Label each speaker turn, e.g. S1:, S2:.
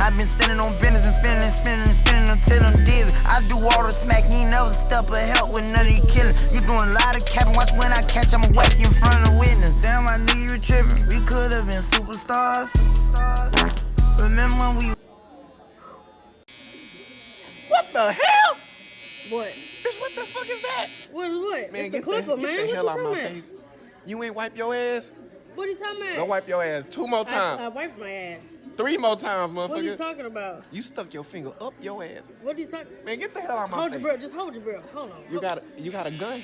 S1: I've been spending on business and spending until I'm dizzy. I do all the smack, you ain't never step or help with none of you killing. You doing a lot of capping, watch when I catch, I'ma whack you in front of witness. Damn, I knew you were tripping, we could've been superstars. Remember when we...
S2: What the hell?
S3: What?
S2: Bitch, what the fuck is that?
S3: What is what?
S2: Man,
S3: It's a clipper, man.
S2: Get the hell
S3: what
S2: out
S3: you
S2: my
S3: talking
S2: face. You ain't wipe your ass?
S3: What are you talking about?
S2: Go wipe your ass 2 more
S3: I
S2: times.
S3: wiped my ass.
S2: 3 more times, motherfucker.
S3: What are you talking about?
S2: You stuck your finger up your ass.
S3: What are you talking?
S2: Man, get the hell out my
S3: Hold
S2: face.
S3: your breath. Just hold your breath. Hold on.
S2: You got a gun?